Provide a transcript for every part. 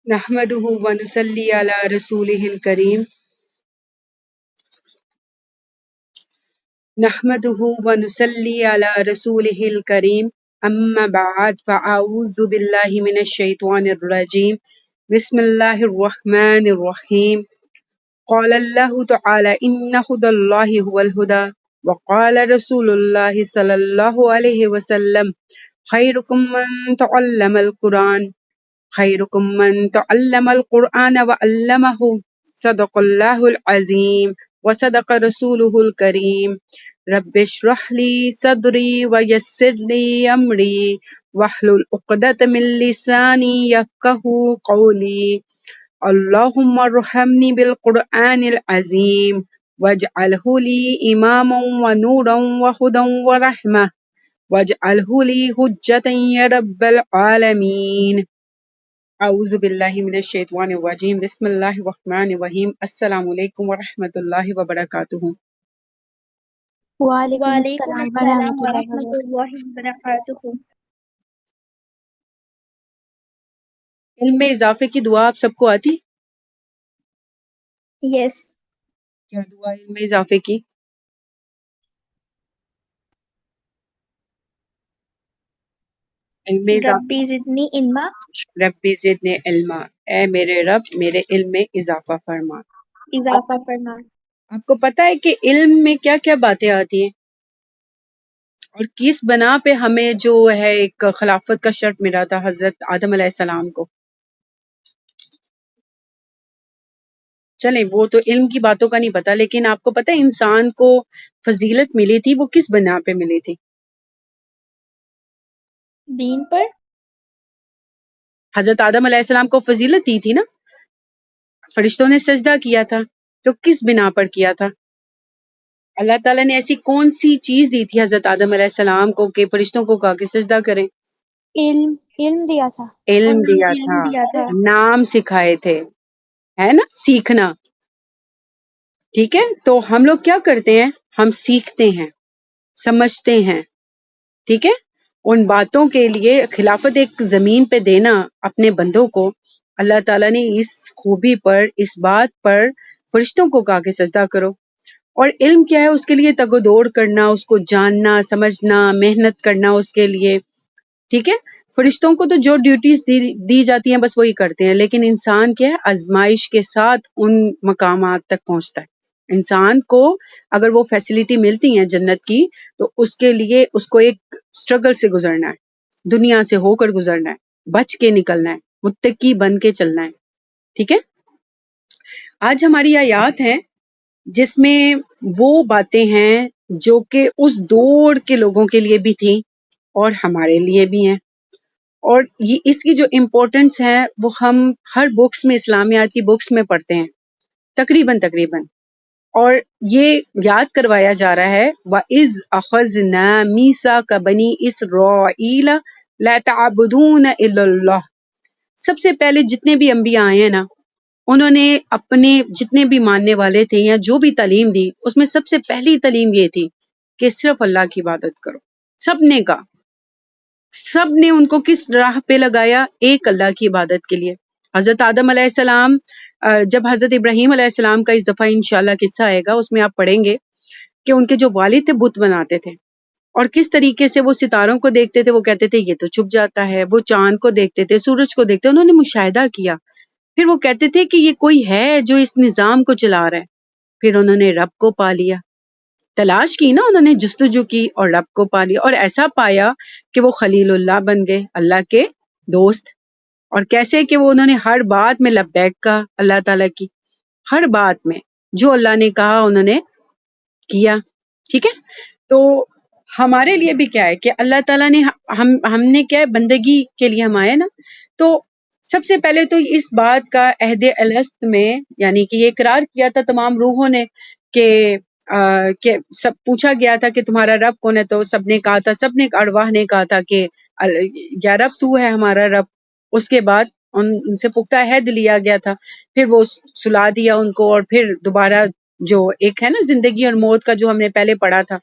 نحمده ونصلي على رسوله الكريم نحمده ونصلي على رسوله الكريم أما بعد فأعوذ بالله من الشيطان الرجيم بسم الله الرحمن الرحيم قال الله تعالى إن هدى الله هو الهدى وقال رسول الله صلى الله عليه وسلم خيركم من تعلم القرآن خيركم من تعلم القرآن وعلمه صدق الله العظيم وصدق رسوله الكريم رب اشرح لي صدري ويسر لي أمري واحلل عقدة من لساني يفقهوا قولي اللهم ارحمني بالقرآن العظيم واجعله لي إماما ونورا وهدى ورحمة واجعله لي حجة يا رب العالمين اعوذ باللہ من الشیطان الرجیم بسم اللہ الرحمن الرحیم السلام علیکم ورحمۃ اللہ وبرکاتہ۔ وعلیکم وعلیکم السلام السلام ورحمۃ اللہ ورحمۃ اللہ وبرکاتہ۔ علم میں اضافے کی دعا آپ سب کو آتی؟ یس، کیا دعا علم میں اضافے کی؟ علم میں ربی زدنی علما، ربی زدنی علما، اے میرے رب میرے علم میں اضافہ فرما۔ اضافہ فرما۔ آپ کو پتہ ہے کہ علم میں کیا کیا باتیں آتی ہیں اور کس بنا پہ ہمیں جو ہے ایک خلافت کا شرف ملا تھا حضرت آدم علیہ السلام کو؟ چلیں وہ تو علم کی باتوں کا نہیں پتا، لیکن آپ کو پتہ ہے انسان کو فضیلت ملی تھی، وہ کس بنا پہ ملی تھی؟ دین پر۔ حضرت آدم علیہ السلام کو فضیلت دی تھی نا، فرشتوں نے سجدہ کیا تھا، تو کس بنا پر کیا تھا؟ اللہ تعالیٰ نے ایسی کون سی چیز دی تھی حضرت آدم علیہ السلام کو کہ فرشتوں کو کہا کہ سجدہ کریں؟ علم دیا تھا، علم دیا علم دیا تھا، تھا۔ نام سکھائے تھے، ہے نا، سیکھنا۔ ٹھیک ہے، تو ہم لوگ کیا کرتے ہیں؟ ہم سیکھتے ہیں، سمجھتے ہیں، ٹھیک ہے۔ ان باتوں کے لیے خلافت ایک زمین پہ دینا اپنے بندوں کو، اللہ تعالیٰ نے اس خوبی پر، اس بات پر فرشتوں کو کہا کہ سجدہ کرو۔ اور علم کیا ہے؟ اس کے لیے تگ و دوڑ کرنا، اس کو جاننا، سمجھنا، محنت کرنا اس کے لیے، ٹھیک ہے۔ فرشتوں کو تو جو ڈیوٹیز دی جاتی ہیں بس وہی کرتے ہیں، لیکن انسان کیا ہے؟ آزمائش کے ساتھ ان مقامات تک پہنچتا ہے۔ انسان کو اگر وہ فیسلٹی ملتی ہیں جنت کی، تو اس کے لیے اس کو ایک سٹرگل سے گزرنا ہے، دنیا سے ہو کر گزرنا ہے، بچ کے نکلنا ہے، متقی بن کے چلنا ہے، ٹھیک ہے۔ آج ہماری آیات ہیں جس میں وہ باتیں ہیں جو کہ اس دور کے لوگوں کے لیے بھی تھیں اور ہمارے لیے بھی ہیں، اور یہ اس کی جو امپورٹنس ہے وہ ہم ہر بکس میں، اسلامیات کی بکس میں پڑھتے ہیں تقریباً، اور یہ یاد کروایا جا رہا ہے وَإِذْ أَخَذْنَا مِيثَاقَ بَنِي إِسْرَائِيلَ لَا تَعْبُدُونَ إِلَّا اللَّهَ۔ سب سے پہلے جتنے بھی انبیاء آئے ہیں نا، انہوں نے اپنے جتنے بھی ماننے والے تھے یا جو بھی تعلیم دی، اس میں سب سے پہلی تعلیم یہ تھی کہ صرف اللہ کی عبادت کرو۔ سب نے کہا، سب نے ان کو کس راہ پہ لگایا؟ ایک اللہ کی عبادت کے لیے۔ حضرت آدم علیہ السلام، جب حضرت ابراہیم علیہ السلام کا اس دفعہ انشاءاللہ قصہ آئے گا، اس میں آپ پڑھیں گے کہ ان کے جو والد تھے بت بناتے تھے، اور کس طریقے سے وہ ستاروں کو دیکھتے تھے، وہ کہتے تھے یہ تو چھپ جاتا ہے، وہ چاند کو دیکھتے تھے، سورج کو دیکھتے، انہوں نے مشاہدہ کیا، پھر وہ کہتے تھے کہ یہ کوئی ہے جو اس نظام کو چلا رہا ہے، پھر انہوں نے رب کو پا لیا، تلاش کی نا، انہوں نے جستجو کی اور رب کو پا لیا، اور ایسا پایا کہ وہ خلیل اللہ بن گئے، اللہ کے دوست۔ اور کیسے کہ وہ انہوں نے ہر بات میں لبیک کہا اللہ تعالیٰ کی، ہر بات میں جو اللہ نے کہا انہوں نے کیا، ٹھیک ہے۔ تو ہمارے لیے بھی کیا ہے کہ اللہ تعالیٰ نے ہم نے کیا ہے؟ بندگی کے لیے ہم آئے نا، تو سب سے پہلے تو اس بات کا عہد الست میں، یعنی کہ یہ اقرار کیا تھا تمام روحوں نے کہ سب پوچھا گیا تھا کہ تمہارا رب کون ہے، تو سب نے کہا تھا، سب نے ارواح نے کہا تھا کہ یا رب تو ہے ہمارا رب۔ اس کے بعد ان سے پختہ عہد لیا گیا تھا، پھر وہ سلا دیا ان کو، اور پھر دوبارہ جو ایک ہے نا زندگی اور موت کا جو ہم نے پہلے پڑھا تھا۔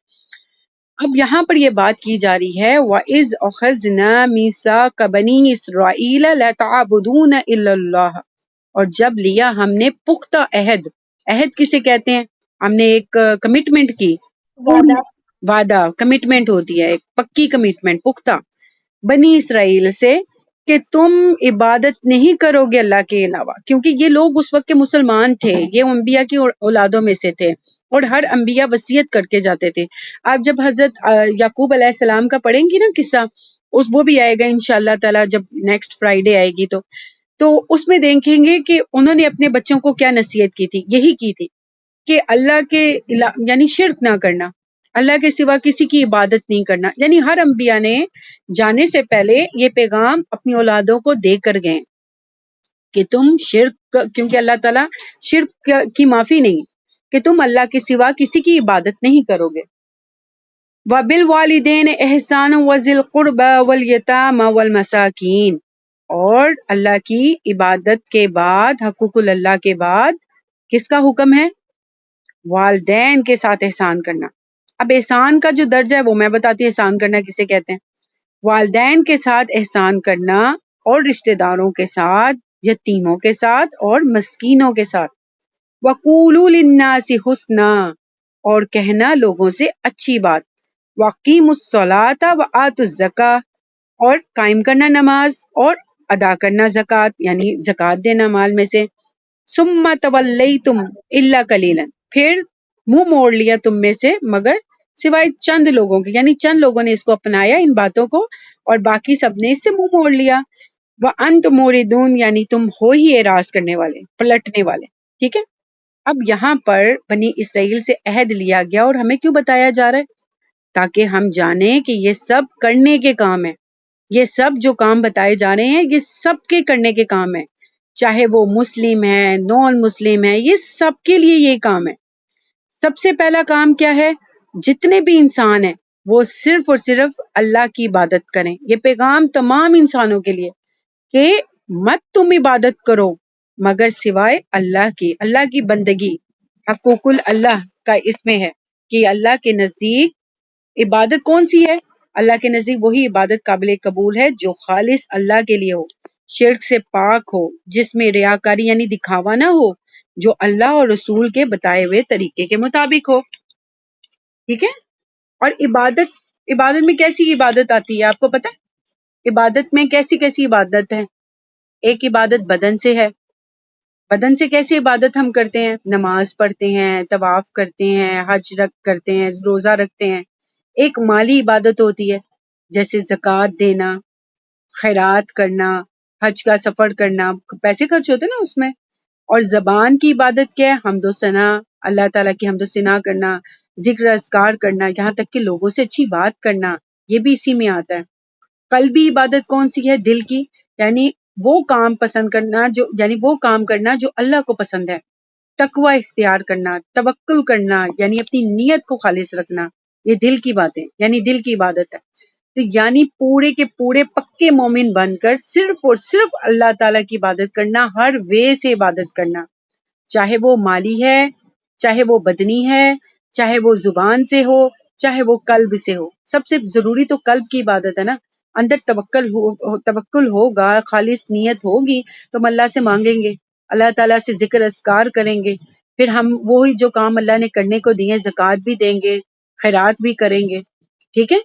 اب یہاں پر یہ بات کی جا رہی ہے وَإِذْ أَخَذْنَا مِيثَاقَ بَنِي إِسْرَائِيلَ لَا تَعْبُدُونَ إِلَّا اللَّهَ، اور جب لیا ہم نے پختہ عہد، عہد کسے کہتے ہیں؟ ہم نے ایک کمٹمنٹ کی، وعدہ وعدہ، کمٹمنٹ ہوتی ہے ایک پکی کمٹمنٹ، پختہ، بنی اسرائیل سے کہ تم عبادت نہیں کرو گے اللہ کے علاوہ، کیونکہ یہ لوگ اس وقت کے مسلمان تھے، یہ انبیاء کی اولادوں میں سے تھے، اور ہر انبیاء وصیت کر کے جاتے تھے۔ آپ جب حضرت یعقوب علیہ السلام کا پڑھیں گی نا قصہ، وہ بھی آئے گا انشاءاللہ تعالی جب نیکسٹ فرائیڈے آئے گی، تو اس میں دیکھیں گے کہ انہوں نے اپنے بچوں کو کیا نصیحت کی تھی، یہی کی تھی کہ اللہ کے یعنی شرک نہ کرنا، اللہ کے سوا کسی کی عبادت نہیں کرنا، یعنی ہر انبیاء نے جانے سے پہلے یہ پیغام اپنی اولادوں کو دے کر گئے کہ تم شرک، کیونکہ اللہ تعالیٰ شرک کی معافی نہیں، کہ تم اللہ کے سوا کسی کی عبادت نہیں کرو گے۔ وَبِالْوَالِدَيْنِ إِحْسَانًا وَذِي الْقُرْبَى وَالْيَتَامَى وَالْمَسَاكِينِ، اور اللہ کی عبادت کے بعد، حقوق اللہ کے بعد کس کا حکم ہے؟ والدین کے ساتھ احسان کرنا۔ اب احسان کا جو درجہ ہے وہ میں بتاتی ہوں، احسان کرنا کسے کہتے ہیں۔ والدین کے ساتھ احسان کرنا، اور رشتہ داروں کے ساتھ، یتیموں کے ساتھ، اور مسکینوں کے ساتھ۔ وَقُولُوا لِلنَّاسِ حُسْنًا، اور کہنا لوگوں سے اچھی بات۔ وَأَقِیمُوا الصَّلَاةَ وَآتُوا الزَّکَاةَ، اور قائم کرنا نماز اور ادا کرنا زکوٰۃ، یعنی زکوٰۃ دینا مال میں سے۔ ثُمَّ تَوَلَّیْتُمْ إِلَّا قَلِیلًا، پھر منہ موڑ لیا تم میں سے مگر سوائے چند لوگوں کے، یعنی چند لوگوں نے اس کو اپنایا ان باتوں کو، اور باقی سب نے اس سے منہ موڑ لیا۔ وَأَنْتُمْ مُورِدُونَ، یعنی تم ہو ہی اعراض کرنے والے، پلٹنے والے، ٹھیک ہے۔ اب یہاں پر بنی اسرائیل سے عہد لیا گیا، اور ہمیں کیوں بتایا جا رہا ہے؟ تاکہ ہم جانیں کہ یہ سب کرنے کے کام ہیں، یہ سب جو کام بتائے جا رہے ہیں یہ سب کے کرنے کے کام ہیں، چاہے وہ مسلم ہے، نان مسلم ہے، یہ سب کے لیے یہ کام ہے۔ سب سے پہلا کام کیا ہے؟ جتنے بھی انسان ہیں وہ صرف اور صرف اللہ کی عبادت کریں۔ یہ پیغام تمام انسانوں کے لیے کہ مت تم عبادت کرو مگر سوائے اللہ کی بندگی، حقوق اللہ کا اس میں ہے کہ اللہ کے نزدیک عبادت کون سی ہے؟ اللہ کے نزدیک وہی عبادت قابل قبول ہے جو خالص اللہ کے لیے ہو، شرک سے پاک ہو، جس میں ریاکاری یعنی دکھاوا نہ ہو، جو اللہ اور رسول کے بتائے ہوئے طریقے کے مطابق ہو، ٹھیک ہے۔ اور عبادت میں کیسی عبادت آتی ہے آپ کو پتہ ہے؟ عبادت میں کیسی کیسی عبادت ہے؟ ایک عبادت بدن سے ہے، بدن سے کیسی عبادت ہم کرتے ہیں؟ نماز پڑھتے ہیں، طواف کرتے ہیں، حج کرتے ہیں، روزہ رکھتے ہیں۔ ایک مالی عبادت ہوتی ہے، جیسے زکوٰۃ دینا، خیرات کرنا، حج کا سفر کرنا، پیسے خرچ ہوتے ہیں نا اس میں۔ اور زبان کی عبادت کیا ہے؟ حمد و ثنا، اللہ تعالیٰ کی حمد و ثنا کرنا، ذکر اذکار کرنا، یہاں تک کہ لوگوں سے اچھی بات کرنا، یہ بھی اسی میں آتا ہے۔ قلبی عبادت کون سی ہے؟ دل کی، یعنی وہ کام پسند کرنا وہ کام کرنا جو اللہ کو پسند ہے، تقوی اختیار کرنا، توکل کرنا، یعنی اپنی نیت کو خالص رکھنا، یہ دل کی باتیں، یعنی دل کی عبادت ہے۔ تو یعنی پورے کے پورے پکے مومن بن کر صرف اور صرف اللہ تعالیٰ کی عبادت کرنا، ہر وے سے عبادت کرنا، چاہے وہ مالی ہے، چاہے وہ بدنی ہے، چاہے وہ زبان سے ہو، چاہے وہ قلب سے ہو۔ سب سے ضروری تو قلب کی عبادت ہے نا، اندر توکل ہوگا، خالص نیت ہوگی تو ہم اللہ سے مانگیں گے، اللہ تعالیٰ سے ذکر اذکار کریں گے، پھر ہم وہی جو کام اللہ نے کرنے کو دیے زکوٰۃ بھی دیں گے، خیرات بھی کریں گے، ٹھیک ہے،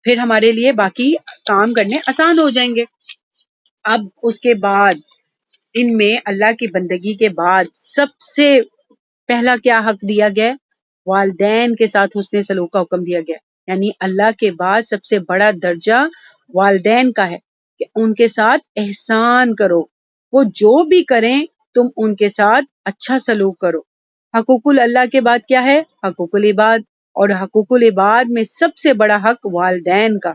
پھر ہمارے لیے باقی کام کرنے آسان ہو جائیں گے۔ اب اس کے بعد ان میں اللہ کی بندگی کے بعد سب سے پہلا کیا حق دیا گیا؟ والدین کے ساتھ حسن سلوک کا حکم دیا گیا، یعنی اللہ کے بعد سب سے بڑا درجہ والدین کا ہے کہ ان کے ساتھ احسان کرو، وہ جو بھی کریں تم ان کے ساتھ اچھا سلوک کرو۔ حقوق اللہ کے بعد کیا ہے؟ حقوق العباد، اور حقوق العباد میں سب سے بڑا حق والدین کا۔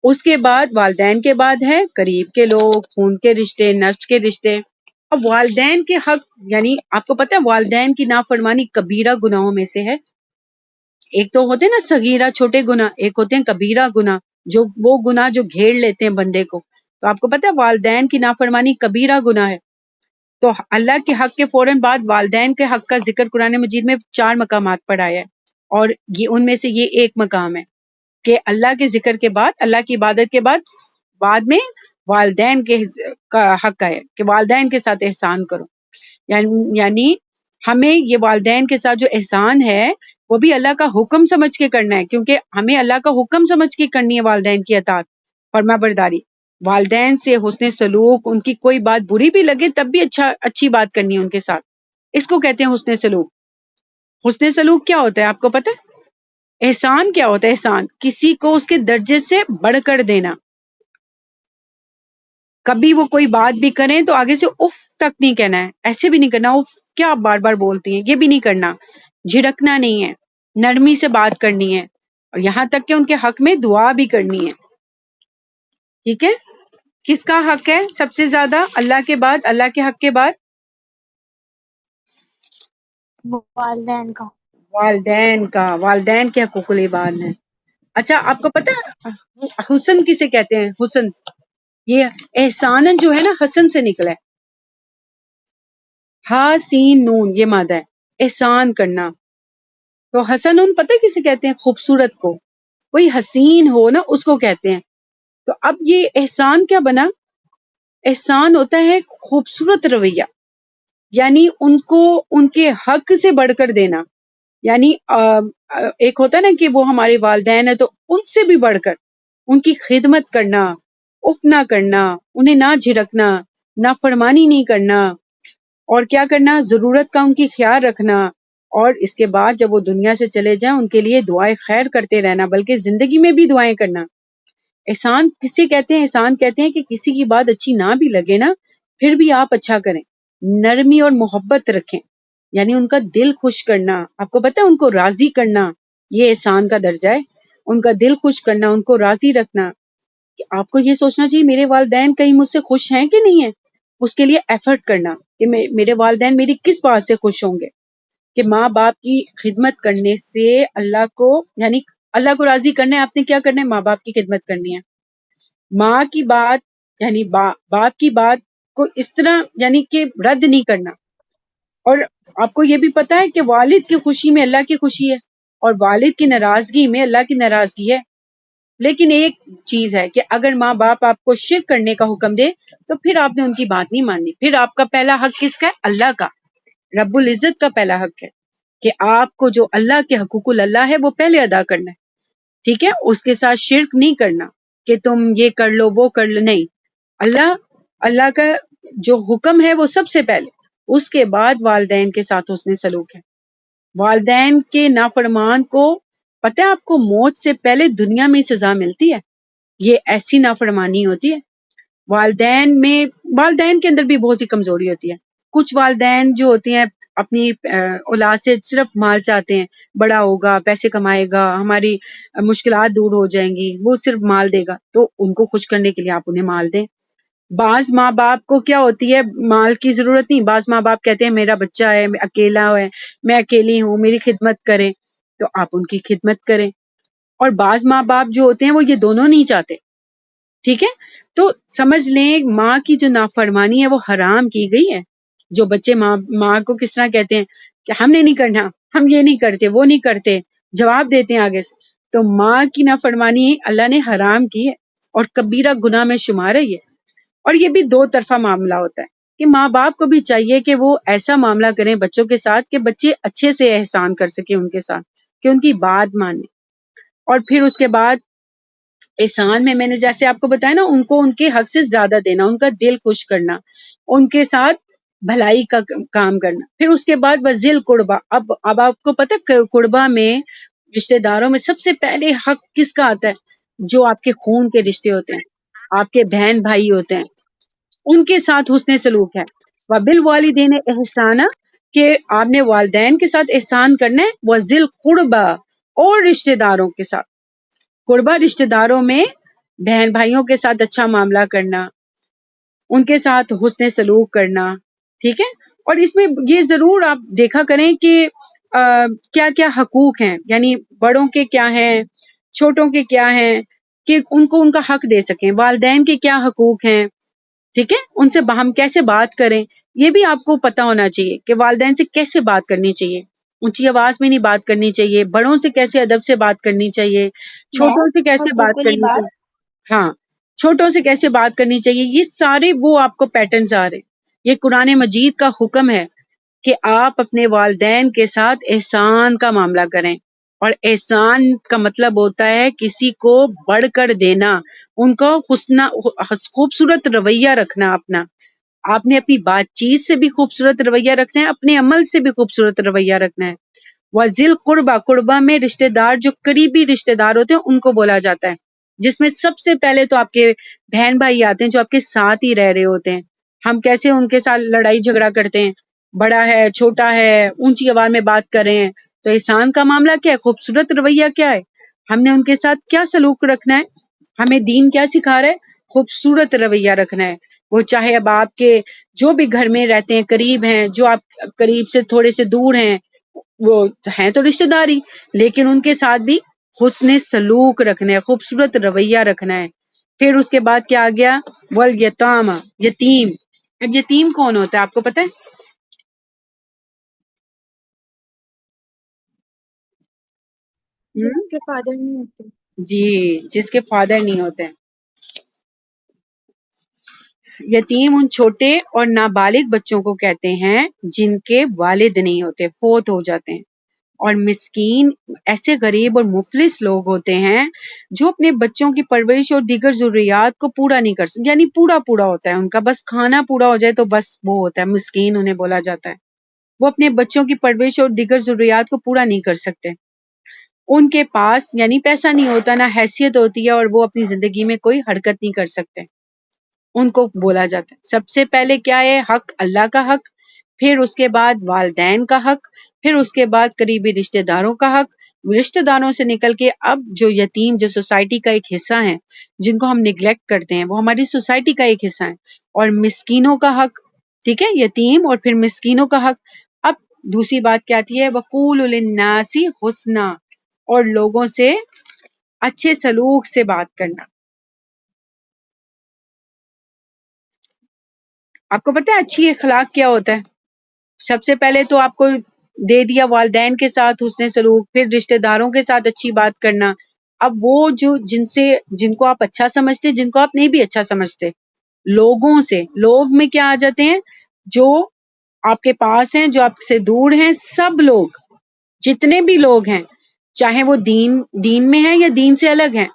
اس کے بعد والدین کے بعد ہے قریب کے لوگ، خون کے رشتے، نسب کے رشتے۔ اب والدین کے حق، یعنی آپ کو پتہ ہے والدین کی نافرمانی کبیرہ گناہوں میں سے ہے۔ ایک تو ہوتے ہیں نا صغیرہ چھوٹے گناہ، ایک ہوتے ہیں کبیرہ گناہ، جو وہ گناہ جو گھیر لیتے ہیں بندے کو۔ تو آپ کو پتہ ہے والدین کی نافرمانی کبیرہ گناہ ہے۔ تو اللہ کے حق کے فوراً بعد والدین کے حق کا ذکر قرآن مجید میں 4 مقامات پر آیا ہے۔ اور یہ ان میں سے یہ ایک مقام ہے کہ اللہ کے ذکر کے بعد، اللہ کی عبادت کے بعد میں والدین کا حق ہے کہ والدین کے ساتھ احسان کرو. یعنی ہمیں یہ والدین کے ساتھ جو احسان ہے وہ بھی اللہ کا حکم سمجھ کے کرنا ہے، کیونکہ ہمیں اللہ کا حکم سمجھ کے کرنی ہے والدین کی اطاعت، فرما برداری. والدین سے حسن سلوک، ان کی کوئی بات بری بھی لگے تب بھی اچھی بات کرنی ہے ان کے ساتھ، اس کو کہتے ہیں حسن سلوک. حسن سلوک کیا ہوتا ہے آپ کو پتہ ہے؟ احسان کیا ہوتا ہے؟ احسان کسی کو اس کے درجے سے بڑھ کر دینا. کبھی وہ کوئی بات بھی کریں تو آگے سے اف تک نہیں کہنا ہے، ایسے بھی نہیں کرنا اف کیا آپ بار بار بولتی ہیں، یہ بھی نہیں کرنا. جھڑکنا نہیں ہے، نرمی سے بات کرنی ہے، اور یہاں تک کہ ان کے حق میں دعا بھی کرنی ہے. ٹھیک ہے؟ کس کا حق ہے سب سے زیادہ اللہ کے بعد، اللہ کے حق کے بعد؟ والدین کا. والدین کا. والدین کے حقوق العباد ہیں. اچھا آپ کو پتہ ہے حسن کسے کہتے ہیں؟ حسن، یہ احسان جو ہے نا حسن سے نکلا ہے. ہا سین نون یہ مادہ ہے، احسان کرنا. تو حسن پتہ ہے کسے کہتے ہیں؟ خوبصورت کو. کوئی حسین ہو نا اس کو کہتے ہیں. تو اب یہ احسان کیا بنا؟ احسان ہوتا ہے خوبصورت رویہ، یعنی ان کو ان کے حق سے بڑھ کر دینا. یعنی ایک ہوتا ہے نا کہ وہ ہمارے والدین ہیں تو ان سے بھی بڑھ کر ان کی خدمت کرنا، اف نہ کرنا، انہیں نہ جھڑکنا، نہ فرمانی نہیں کرنا، اور کیا کرنا؟ ضرورت کا ان کی خیال رکھنا. اور اس کے بعد جب وہ دنیا سے چلے جائیں ان کے لیے دعائیں خیر کرتے رہنا، بلکہ زندگی میں بھی دعائیں کرنا. احسان کسے کہتے ہیں؟ احسان کہتے ہیں کہ کسی کی بات اچھی نہ بھی لگے نا پھر بھی آپ اچھا کریں، نرمی اور محبت رکھیں، یعنی ان کا دل خوش کرنا. آپ کو پتہ ہے ان کو راضی کرنا یہ احسان کا درجہ ہے. ان کا دل خوش کرنا، ان کو راضی رکھنا. کہ آپ کو یہ سوچنا چاہیے میرے والدین کہیں مجھ سے خوش ہیں کہ نہیں ہیں، اس کے لیے ایفرٹ کرنا کہ میرے والدین میری کس بات سے خوش ہوں گے. کہ ماں باپ کی خدمت کرنے سے اللہ کو، یعنی اللہ کو راضی کرنا ہے. آپ نے کیا کرنا ہے؟ ماں باپ کی خدمت کرنی ہے. ماں کی بات یعنی باپ کی بات کو اس طرح یعنی کہ رد نہیں کرنا. اور آپ کو یہ بھی پتا ہے کہ والد کی خوشی میں اللہ کی خوشی ہے، اور والد کی ناراضگی میں اللہ کی ناراضگی ہے. لیکن ایک چیز ہے کہ اگر ماں باپ آپ کو شرک کرنے کا حکم دے تو پھر آپ نے ان کی بات نہیں ماننی. پھر آپ کا پہلا حق کس کا ہے؟ اللہ کا، رب العزت کا پہلا حق ہے کہ آپ کو جو اللہ کے حقوق اللہ ہے وہ پہلے ادا کرنا ہے. ٹھیک ہے؟ اس کے ساتھ شرک نہیں کرنا کہ تم یہ کر لو وہ کر لو، نہیں. اللہ کا جو حکم ہے وہ سب سے پہلے، اس کے بعد والدین کے ساتھ حسن سلوک ہے. والدین کے نافرمان کو پتہ ہے آپ کو موت سے پہلے دنیا میں سزا ملتی ہے. یہ ایسی نافرمانی ہوتی ہے. والدین کے اندر بھی بہت سی کمزوری ہوتی ہے. کچھ والدین جو ہوتے ہیں اپنی اولاد سے صرف مال چاہتے ہیں، بڑا ہوگا پیسے کمائے گا ہماری مشکلات دور ہو جائیں گی، وہ صرف مال دے گا. تو ان کو خوش کرنے کے لیے آپ انہیں مال دیں. بعض ماں باپ کو کیا ہوتی ہے؟ مال کی ضرورت نہیں. بعض ماں باپ کہتے ہیں میرا بچہ ہے، اکیلا ہے، میں اکیلی ہوں، میری خدمت کریں، تو آپ ان کی خدمت کریں. اور بعض ماں باپ جو ہوتے ہیں وہ یہ دونوں نہیں چاہتے. ٹھیک ہے؟ تو سمجھ لیں ماں کی جو نافرمانی ہے وہ حرام کی گئی ہے. جو بچے ماں کو کس طرح کہتے ہیں کہ ہم نے نہیں کرنا، ہم یہ نہیں کرتے وہ نہیں کرتے، جواب دیتے ہیں آگے سے، تو ماں کی نافرمانی اللہ نے حرام کی ہے اور کبیرہ گناہ میں شمار ہے یہ. اور یہ بھی دو طرفہ معاملہ ہوتا ہے کہ ماں باپ کو بھی چاہیے کہ وہ ایسا معاملہ کریں بچوں کے ساتھ کہ بچے اچھے سے احسان کر سکیں ان کے ساتھ، کہ ان کی بات مانیں. اور پھر اس کے بعد احسان میں نے جیسے آپ کو بتایا نا، ان کو ان کے حق سے زیادہ دینا، ان کا دل خوش کرنا، ان کے ساتھ بھلائی کا کام کرنا. پھر اس کے بعد وذل قربا. اب آپ کو پتہ قربا میں رشتہ داروں میں سب سے پہلے حق کس کا آتا ہے؟ جو آپ کے خون کے رشتے ہوتے ہیں، آپ کے بہن بھائی ہوتے ہیں، ان کے ساتھ حسن سلوک ہے. وبالوالدین احسانہ، کہ آپ نے والدین کے ساتھ احسان کرنا ہے. وذل قربا، اور رشتہ داروں کے ساتھ. قربا رشتہ داروں میں بہن بھائیوں کے ساتھ اچھا معاملہ کرنا، ان کے ساتھ حسن سلوک کرنا. ٹھیک ہے؟ اور اس میں یہ ضرور آپ دیکھا کریں کہ کیا کیا حقوق ہیں، یعنی بڑوں کے کیا ہیں، چھوٹوں کے کیا ہیں، کہ ان کو ان کا حق دے سکیں. والدین کے کیا حقوق ہیں، ٹھیک ہے، ان سے ہم کیسے بات کریں، یہ بھی آپ کو پتہ ہونا چاہیے کہ والدین سے کیسے بات کرنی چاہیے. اونچی آواز میں نہیں بات کرنی چاہیے، بڑوں سے کیسے ادب سے بات کرنی چاہیے، چھوٹوں سے کیسے بات حقوق کرنی العباد. چاہیے، ہاں چھوٹوں سے کیسے بات کرنی چاہیے، یہ سارے وہ آپ کو پیٹرنز آ رہے ہیں۔ یہ قرآن مجید کا حکم ہے کہ آپ اپنے والدین کے ساتھ احسان کا معاملہ کریں، اور احسان کا مطلب ہوتا ہے کسی کو بڑھ کر دینا، ان کو خوبصورت رویہ رکھنا اپنا، آپ نے اپنی بات چیت سے بھی خوبصورت رویہ رکھنا ہے، اپنے عمل سے بھی خوبصورت رویہ رکھنا ہے۔ وذل قربا، قربا میں رشتہ دار، جو قریبی رشتہ دار ہوتے ہیں ان کو بولا جاتا ہے، جس میں سب سے پہلے تو آپ کے بہن بھائی آتے ہیں جو آپ کے ساتھ ہی رہ رہے ہوتے ہیں۔ ہم کیسے ان کے ساتھ لڑائی جھگڑا کرتے ہیں، بڑا ہے چھوٹا ہے، اونچی آواز میں بات کر رہے ہیں، تو احسان کا معاملہ کیا ہے، خوبصورت رویہ کیا ہے، ہم نے ان کے ساتھ کیا سلوک رکھنا ہے، ہمیں دین کیا سکھا رہا ہے، خوبصورت رویہ رکھنا ہے۔ وہ چاہے اب آپ کے جو بھی گھر میں رہتے ہیں، قریب ہیں، جو آپ قریب سے تھوڑے سے دور ہیں، وہ ہیں تو رشتہ داری، لیکن ان کے ساتھ بھی حسن سلوک رکھنا ہے، خوبصورت رویہ رکھنا ہے۔ پھر اس کے بعد کیا آ گیا، والیتام، یتیم۔ اب یتیم کون ہوتا ہے آپ کو پتہ ہے؟ جس کے فادر نہیں ہوتے. جی، جس کے فادر نہیں ہوتے ہیں۔ یتیم ان چھوٹے اور نابالغ بچوں کو کہتے ہیں جن کے والد نہیں ہوتے، فوت ہو جاتے ہیں۔ اور مسکین ایسے غریب اور مفلس لوگ ہوتے ہیں جو اپنے بچوں کی پرورش اور دیگر ضروریات کو پورا نہیں کر سکتے، یعنی پورا ہوتا ہے ان کا، بس کھانا پورا ہو جائے تو بس وہ ہوتا ہے مسکین، انہیں بولا جاتا ہے۔ وہ اپنے بچوں کی پرورش اور دیگر ضروریات کو پورا نہیں کر سکتے، ان کے پاس یعنی پیسہ نہیں ہوتا، نہ حیثیت ہوتی ہے، اور وہ اپنی زندگی میں کوئی حرکت نہیں کر سکتے، ان کو بولا جاتا ہے۔ سب سے پہلے کیا ہے، حق اللہ کا حق، پھر اس کے بعد والدین کا حق، پھر اس کے بعد قریبی رشتہ داروں کا حق، رشتہ داروں سے نکل کے اب جو یتیم، جو سوسائٹی کا ایک حصہ ہیں، جن کو ہم نگلیکٹ کرتے ہیں، وہ ہماری سوسائٹی کا ایک حصہ ہیں، اور مسکینوں کا حق، ٹھیک ہے، یتیم اور پھر مسکینوں کا حق۔ اب دوسری بات کیا آتی ہے، وقول للناس حسنا، اور لوگوں سے اچھے سلوک سے بات کرنا۔ آپ کو پتہ ہے اچھی اخلاق کیا ہوتا ہے؟ سب سے پہلے تو آپ کو دے دیا والدین کے ساتھ حسن سلوک، پھر رشتہ داروں کے ساتھ اچھی بات کرنا۔ اب وہ جو جن کو آپ اچھا سمجھتے، جن کو آپ نہیں بھی اچھا سمجھتے، لوگوں سے، لوگ میں کیا آ جاتے ہیں، جو آپ کے پاس ہیں، جو آپ سے دور ہیں، سب لوگ، جتنے بھی لوگ ہیں، چاہے وہ دین میں ہیں یا دین سے الگ ہیں۔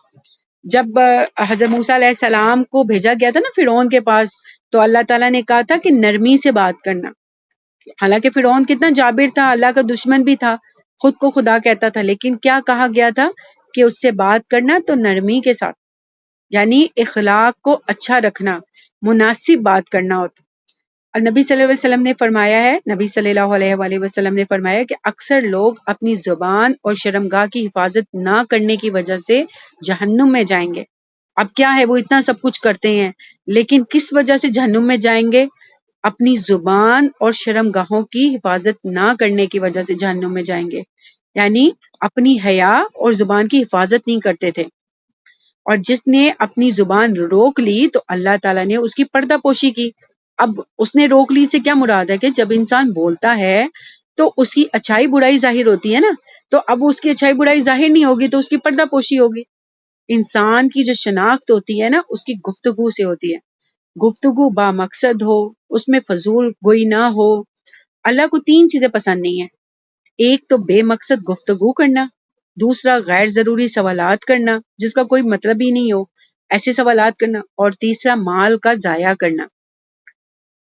جب حضرت موسیٰ علیہ السلام کو بھیجا گیا تھا نا فرعون کے پاس، تو اللہ تعالیٰ نے کہا تھا کہ نرمی سے بات کرنا۔ حالانکہ فرعون کتنا جابر تھا، اللہ کا دشمن بھی تھا، خود کو خدا کہتا تھا، لیکن کیا کہا گیا تھا کہ اس سے بات کرنا تو نرمی کے ساتھ، یعنی اخلاق کو اچھا رکھنا، مناسب بات کرنا ہوتا۔ اور نبی صلی اللہ علیہ وسلم نے فرمایا ہے، نبی صلی اللہ علیہ وآلہ وسلم نے فرمایا کہ اکثر لوگ اپنی زبان اور شرمگاہ کی حفاظت نہ کرنے کی وجہ سے جہنم میں جائیں گے۔ اب کیا ہے، وہ اتنا سب کچھ کرتے ہیں لیکن کس وجہ سے جہنم میں جائیں گے؟ اپنی زبان اور شرمگاہوں کی حفاظت نہ کرنے کی وجہ سے جہنم میں جائیں گے، یعنی اپنی حیا اور زبان کی حفاظت نہیں کرتے تھے۔ اور جس نے اپنی زبان روک لی تو اللہ تعالیٰ نے اس کی پردہ پوشی کی۔ اب اس نے روک لی سے کیا مراد ہے کہ جب انسان بولتا ہے تو اس کی اچھائی برائی ظاہر ہوتی ہے نا، تو اب اس کی اچھائی برائی ظاہر نہیں ہوگی تو اس کی پردہ پوشی ہوگی۔ انسان کی جو شناخت ہوتی ہے نا، اس کی گفتگو سے ہوتی ہے، گفتگو با مقصد ہو، اس میں فضول گوئی نہ ہو۔ اللہ کو 3 چیزیں پسند نہیں ہیں، ایک تو بے مقصد گفتگو کرنا، دوسرا غیر ضروری سوالات کرنا جس کا کوئی مطلب ہی نہیں ہو، ایسے سوالات کرنا، اور تیسرا مال کا ضائع کرنا۔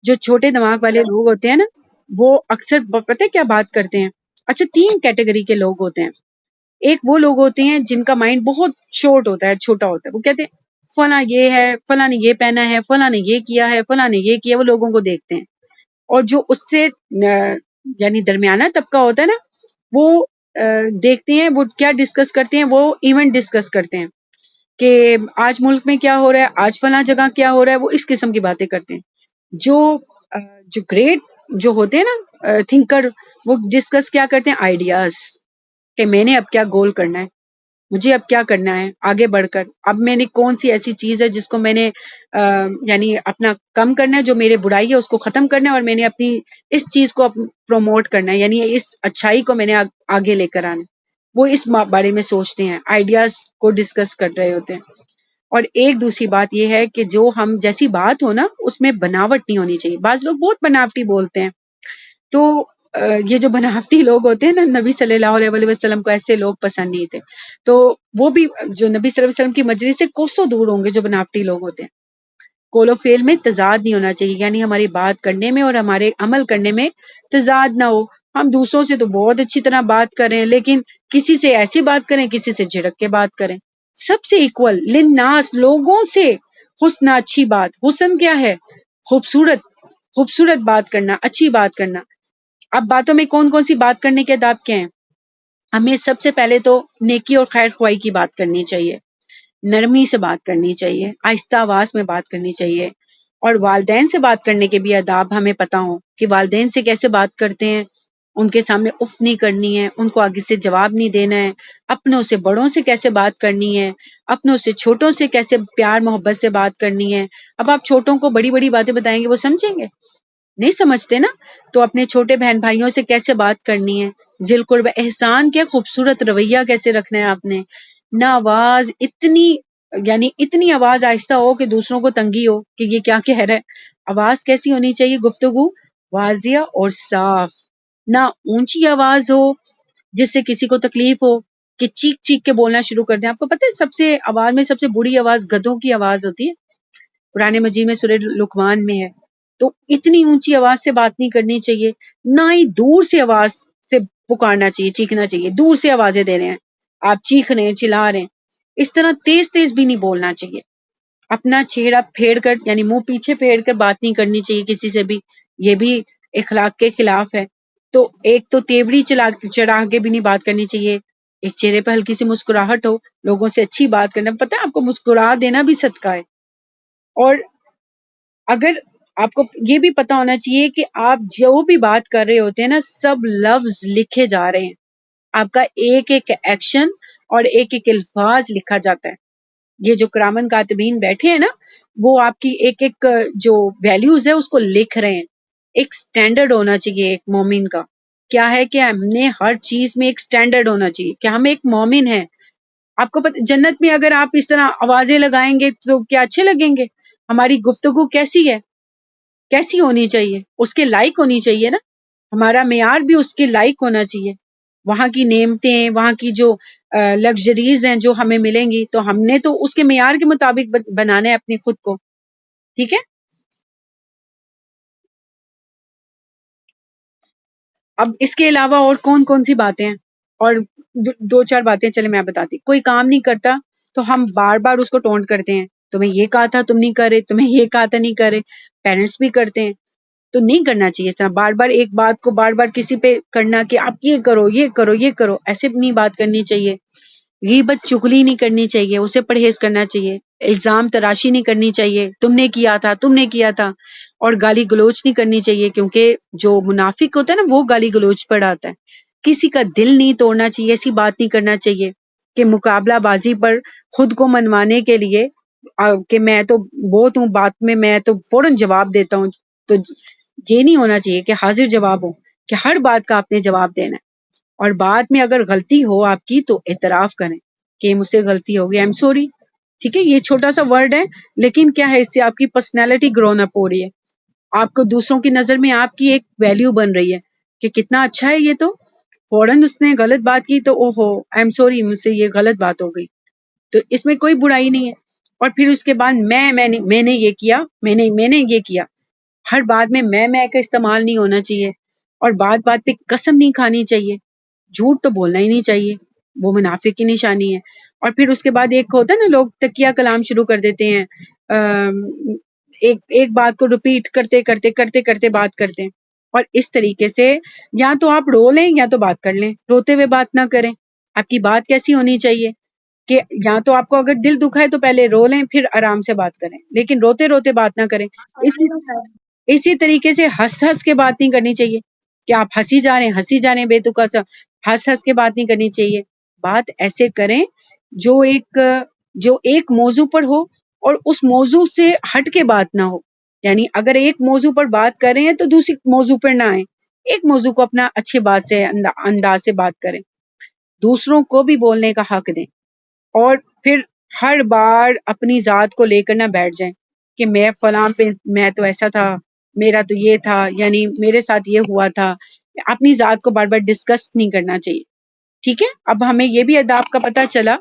جو چھوٹے دماغ والے لوگ ہوتے ہیں نا، وہ اکثر پتہ ہے کیا بات کرتے ہیں؟ اچھا 3 کیٹیگری کے لوگ ہوتے ہیں۔ ایک وہ لوگ ہوتے ہیں جن کا مائنڈ بہت شارٹ ہوتا ہے، چھوٹا ہوتا ہے، وہ کہتے ہیں فلاں یہ ہے، فلاں نے یہ پہنا ہے، فلاں نے یہ کیا ہے، فلاں نے یہ کیا، وہ لوگوں کو دیکھتے ہیں۔ اور جو اس سے یعنی درمیانہ طبقہ ہوتا ہے نا، وہ دیکھتے ہیں وہ کیا ڈسکس کرتے ہیں، وہ ایونٹ ڈسکس کرتے ہیں کہ آج ملک میں کیا ہو رہا ہے، آج فلاں جگہ کیا ہو رہا ہے، وہ اس قسم کی باتیں کرتے ہیں۔ جو گریٹ جو ہوتے ہیں نا تھنکر، وہ ڈسکس کیا کرتے ہیں، آئیڈیاز، کہ میں نے اب کیا گول کرنا ہے، مجھے اب کیا کرنا ہے آگے بڑھ کر، اب میں نے کون سی ایسی چیز ہے جس کو میں نے یعنی اپنا کم کرنا ہے، جو میرے برائی ہے اس کو ختم کرنا ہے، اور میں نے اپنی اس چیز کو پروموٹ کرنا ہے، یعنی اس اچھائی کو میں نے آگے لے کر آنا ہے۔ وہ اس بارے میں سوچتے ہیں، آئیڈیاز کو ڈسکس کر رہے ہوتے ہیں۔ اور ایک دوسری بات یہ ہے کہ جو ہم جیسی بات ہو نا اس میں بناوٹ نہیں ہونی چاہیے۔ بعض لوگ بہت بناوٹی بولتے ہیں، تو یہ جو بناوٹی لوگ ہوتے ہیں نا، نبی صلی اللہ علیہ وسلم کو ایسے لوگ پسند نہیں تھے، تو وہ بھی جو نبی صلی اللہ علیہ وسلم کی مجلس سے کوسوں دور ہوں گے جو بناوٹی لوگ ہوتے ہیں۔ قول و فعل میں تضاد نہیں ہونا چاہیے، یعنی ہماری بات کرنے میں اور ہمارے عمل کرنے میں تضاد نہ ہو۔ ہم دوسروں سے تو بہت اچھی طرح بات کریں، لیکن کسی سے ایسی بات کریں، کسی سے جھڑک کے بات کریں، سب سے ایکول للناس، لوگوں سے حسن، اچھی بات۔ حسن کیا ہے؟ خوبصورت بات کرنا، اچھی بات کرنا۔ اب باتوں میں کون کون سی بات کرنے کے آداب کیا ہیں؟ ہمیں سب سے پہلے تو نیکی اور خیر خواہی کی بات کرنی چاہیے، نرمی سے بات کرنی چاہیے، آہستہ آواز میں بات کرنی چاہیے، اور والدین سے بات کرنے کے بھی آداب ہمیں پتہ ہوں کہ والدین سے کیسے بات کرتے ہیں۔ ان کے سامنے اف نہیں کرنی ہے، ان کو آگے سے جواب نہیں دینا ہے، اپنوں سے بڑوں سے کیسے بات کرنی ہے، اپنوں سے چھوٹوں سے کیسے پیار محبت سے بات کرنی ہے۔ اب آپ چھوٹوں کو بڑی بڑی باتیں بتائیں گے، وہ سمجھیں گے؟ نہیں سمجھتے نا۔ تو اپنے چھوٹے بہن بھائیوں سے کیسے بات کرنی ہے، ذی القربہ احسان کیا خوبصورت رویہ کیسے رکھنا ہے آپ نے، نہ آواز اتنی آواز آہستہ ہو کہ دوسروں کو تنگی ہو کہ یہ کیا کہہ رہا ہے۔ آواز کیسی ہونی چاہیے؟ گفتگو واضح اور صاف، نہ اونچی آواز ہو جس سے کسی کو تکلیف ہو کہ چیخ چیخ کے بولنا شروع کر دیں۔ آپ کو پتہ ہے آواز میں سب سے بری آواز گدھوں کی آواز ہوتی ہے، قرآن مجید میں سورہ لقمان میں ہے۔ تو اتنی اونچی آواز سے بات نہیں کرنی چاہیے، نہ ہی دور سے آواز سے پکارنا چاہیے، چیخنا چاہیے۔ دور سے آوازیں دے رہے ہیں آپ، چیخ رہے ہیں، چلا رہے ہیں، اس طرح تیز تیز بھی نہیں بولنا چاہیے۔ اپنا چہرہ پھیڑ کر، یعنی منہ پیچھے پھیڑ کر بات نہیں کرنی چاہیے کسی سے بھی، یہ بھی اخلاق کے خلاف ہے۔ تو ایک تو تیوری چڑھا کے بھی نہیں بات کرنی چاہیے، ایک چہرے پہ ہلکی سی مسکراہٹ ہو، لوگوں سے اچھی بات کرنا۔ پتہ ہے آپ کو مسکرا دینا بھی صدقہ ہے۔ اور اگر آپ کو یہ بھی پتا ہونا چاہیے کہ آپ جو بھی بات کر رہے ہوتے ہیں نا، سب لفظ لکھے جا رہے ہیں، آپ کا ایک ایک ایکشن اور ایک ایک الفاظ لکھا جاتا ہے۔ یہ جو کرامن کاتبین بیٹھے ہیں نا، وہ آپ کی ایک ایک جو ویلیوز ہے اس کو لکھ رہے ہیں۔ ایک سٹینڈرڈ ہونا چاہیے ایک مومن کا، کیا ہے کہ ہم نے ہر چیز میں ایک سٹینڈرڈ ہونا چاہیے کہ ہم ایک مومن ہیں۔ آپ کو پتہ جنت میں اگر آپ اس طرح آوازیں لگائیں گے تو کیا اچھے لگیں گے؟ ہماری گفتگو کیسی ہے، کیسی ہونی چاہیے؟ اس کے لائق ہونی چاہیے نا، ہمارا معیار بھی اس کے لائق ہونا چاہیے۔ وہاں کی نعمتیں، وہاں کی جو لگژریز ہیں جو ہمیں ملیں گی، تو ہم نے تو اس کے معیار کے مطابق بنانا ہے اپنی خود کو، ٹھیک ہے؟ اب اس کے علاوہ اور کون کون سی باتیں ہیں؟ اور دو چار باتیں چلے میں بتاتی۔ کوئی کام نہیں کرتا تو ہم بار بار اس کو ٹونٹ کرتے ہیں، تمہیں یہ کہا تھا تم نہیں کرے، تمہیں یہ کہا تھا نہیں کرے۔ پیرنٹس بھی کرتے ہیں، تو نہیں کرنا چاہیے اس طرح بار بار ایک بات کو بار بار کسی پہ کرنا کہ آپ یہ کرو یہ کرو یہ کرو، ایسے نہیں بات کرنی چاہیے۔ غیبت چغلی نہیں کرنی چاہیے، اسے پرہیز کرنا چاہیے۔ الزام تراشی نہیں کرنی چاہیے، تم نے کیا تھا تم نے کیا تھا۔ اور گالی گلوچ نہیں کرنی چاہیے، کیونکہ جو منافق ہوتا ہے نا وہ گالی گلوچ پر آتا ہے۔ کسی کا دل نہیں توڑنا چاہیے، ایسی بات نہیں کرنا چاہیے کہ مقابلہ بازی پر خود کو منوانے کے لیے کہ میں تو بہت ہوں بات میں تو فوراً جواب دیتا ہوں۔ تو یہ نہیں ہونا چاہیے کہ حاضر جواب ہو، کہ ہر بات کا آپ نے جواب دینا ہے۔ اور بعد میں اگر غلطی ہو آپ کی تو اعتراف کریں کہ مجھ سے غلطی ہو گئی، آئی ایم سوری، ٹھیک ہے؟ یہ چھوٹا سا ورڈ ہے، لیکن کیا ہے اس سے آپ کی پرسنالٹی گرون اپ ہو رہی ہے، آپ کو دوسروں کی نظر میں آپ کی ایک ویلیو بن رہی ہے کہ کتنا اچھا ہے یہ، تو فوراً اس نے غلط بات کی تو اوہو آئی ایم سوری، مجھ سے یہ غلط بات ہو گئی، تو اس میں کوئی برائی نہیں ہے۔ اور پھر اس کے بعد میں نے یہ کیا، میں نے یہ کیا، ہر بات میں کا استعمال نہیں ہونا چاہیے۔ اور بات بات پہ قسم نہیں کھانی چاہیے، جھوٹ تو بولنا ہی نہیں چاہیے، وہ منافق کی نشانی ہے۔ اور پھر اس کے بعد ایک ہوتا ہے نا، لوگ تکیہ کلام شروع کر دیتے ہیں، ایک بات کو ریپیٹ کرتے بات کرتے ہیں۔ اور اس طریقے سے یا تو آپ رو لیں یا تو بات کر لیں، روتے ہوئے بات نہ کریں۔ آپ کی بات کیسی ہونی چاہیے کہ یا تو آپ کو اگر دل دکھا ہے تو پہلے رو لیں پھر آرام سے بات کریں، لیکن روتے روتے بات نہ کریں۔ اسی طریقے سے ہنس کے بات نہیں کرنی چاہیے کہ آپ ہنسی جا رہے ہیں بے تکا سا، ہنس کے بات نہیں کرنی چاہیے۔ بات ایسے کریں جو ایک موضوع پر ہو اور اس موضوع سے ہٹ کے بات نہ ہو. یعنی اگر ایک موضوع پر بات کر رہے ہیں تو دوسری موضوع پر نہ آئیں، ایک موضوع کو اپنا اچھے بات سے انداز سے بات کریں، دوسروں کو بھی بولنے کا حق دیں، اور پھر ہر بار اپنی ذات کو لے کر نہ بیٹھ جائیں کہ میں فلاں پہ میں تو ایسا تھا، میرا تو یہ تھا، یعنی میرے ساتھ یہ ہوا تھا. اپنی ذات کو بار بار ڈسکس نہیں کرنا چاہیے. ٹھیک ہے، اب ہمیں یہ بھی اداب کا پتہ چلا.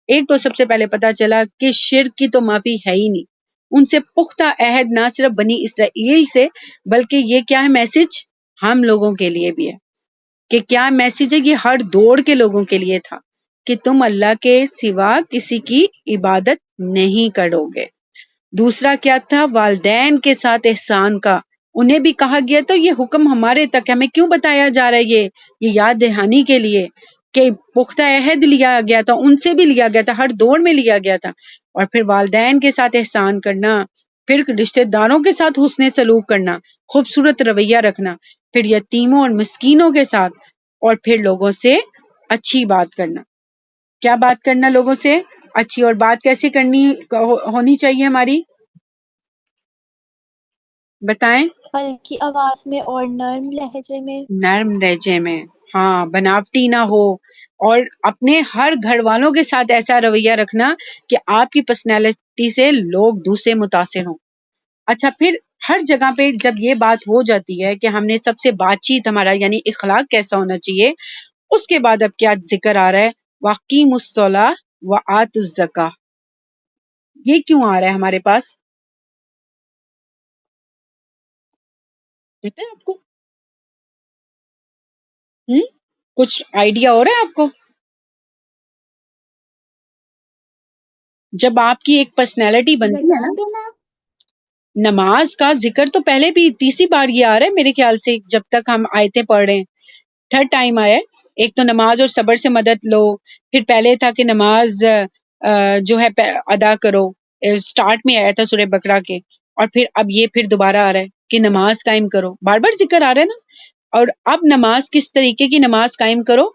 ایک تو سب سے پہلے پتہ چلا کہ شرک کی تو معافی ہے ہی نہیں. ان سے پختہ عہد نہ صرف بنی اسرائیل سے بلکہ یہ کیا ہے میسج ہم لوگوں کے لیے بھی ہے. کہ کیا میسج ہے؟ یہ ہر دوڑ کے لوگوں کے لیے تھا کہ تم اللہ کے سوا کسی کی عبادت نہیں کرو گے. دوسرا کیا تھا؟ والدین کے ساتھ احسان کا. انہیں بھی کہا گیا تو یہ حکم ہمارے تک ہمیں کیوں بتایا جا رہا ہے؟ یہ یاد دہانی کے لیے کہ پختہ عہد لیا گیا تھا، ان سے بھی لیا گیا تھا، ہر دور میں لیا گیا تھا. اور پھر والدین کے ساتھ احسان کرنا، پھر رشتہ داروں کے ساتھ حسن سلوک کرنا، خوبصورت رویہ رکھنا، پھر یتیموں اور مسکینوں کے ساتھ، اور پھر لوگوں سے اچھی بات کرنا. کیا بات کرنا؟ لوگوں سے اچھی. اور بات کیسے کرنی ہونی چاہیے ہماری؟ بتائیں. ہلکی آواز میں اور نرم لہجے میں. نرم لہجے میں، ہاں، بناوٹی نہ ہو. اور اپنے ہر گھر والوں کے ساتھ ایسا رویہ رکھنا کہ آپ کی پرسنالٹی سے لوگ دوسرے متاثر ہوں. اچھا، پھر ہر جگہ پہ جب یہ بات ہو جاتی ہے کہ ہم نے سب سے بات چیت ہمارا یعنی اخلاق کیسا ہونا چاہیے، اس کے بعد اب کیا ذکر آ رہا ہے؟ وَأَقِیمُوا الصَّلَاةَ وَآتُوا الزَّکَاةَ. یہ کیوں آ رہا ہے ہمارے پاس؟ پتہ ہے آپ کو؟ کچھ آئیڈیا ہو رہا ہے آپ کو؟ جب آپ کی ایک پرسنالٹی بنتی ہے نا، بتا دینا. نماز کا ذکر تو پہلے بھی تیسری بار یہ آ رہا ہے میرے خیال سے، جب تک ہم آیتیں پڑھ رہے ہیں تھرڈ ٹائم آیا ہے. ایک تو نماز اور صبر سے مدد لو، پھر پہلے تھا کہ نماز جو ہے ادا کرو، سٹارٹ میں آیا تھا سورہ بقرہ کے، اور پھر اب یہ پھر دوبارہ آ رہا ہے کہ نماز قائم کرو. بار بار ذکر آ رہا ہے نا. اور اب نماز کس طریقے کی نماز قائم کرو؟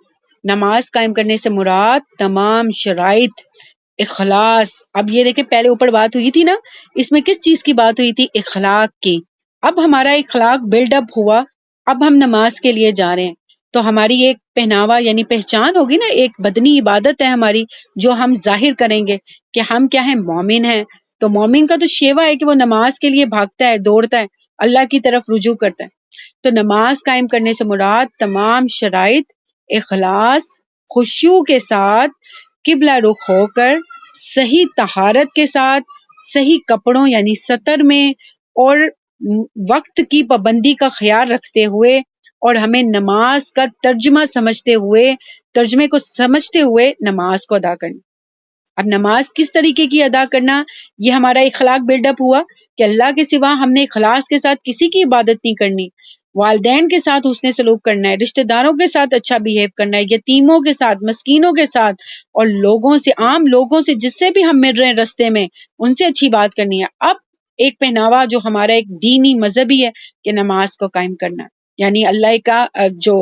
نماز قائم کرنے سے مراد تمام شرائط، اخلاص. اب یہ دیکھیں پہلے اوپر بات ہوئی تھی نا، اس میں کس چیز کی بات ہوئی تھی؟ اخلاق کی. اب ہمارا اخلاق بلڈ اپ ہوا، اب ہم نماز کے لیے جا رہے ہیں تو ہماری ایک پہناوا یعنی پہچان ہوگی نا، ایک بدنی عبادت ہے ہماری جو ہم ظاہر کریں گے کہ ہم کیا ہیں؟ مومن ہیں. تو مومن کا تو شیوا ہے کہ وہ نماز کے لیے بھاگتا ہے، دوڑتا ہے، اللہ کی طرف رجوع کرتا ہے. تو نماز قائم کرنے سے مراد تمام شرائط، اخلاص، خشوع کے ساتھ، قبلہ رخ ہو کر، صحیح طہارت کے ساتھ، صحیح کپڑوں یعنی ستر میں، اور وقت کی پابندی کا خیال رکھتے ہوئے، اور ہمیں نماز کا ترجمے کو سمجھتے ہوئے نماز کو ادا کرنا. اب نماز کس طریقے کی ادا کرنا؟ یہ ہمارا اخلاق بلڈ اپ ہوا کہ اللہ کے سوا ہم نے اخلاص کے ساتھ کسی کی عبادت نہیں کرنی، والدین کے ساتھ حسن سلوک کرنا ہے، رشتہ داروں کے ساتھ اچھا بیہیو کرنا ہے، یتیموں کے ساتھ، مسکینوں کے ساتھ، اور لوگوں سے، عام لوگوں سے جس سے بھی ہم مل رہے ہیں رستے میں، ان سے اچھی بات کرنی ہے. اب ایک پہناوا جو ہمارا ایک دینی مذہبی ہے کہ نماز کو قائم کرنا، یعنی اللہ کا جو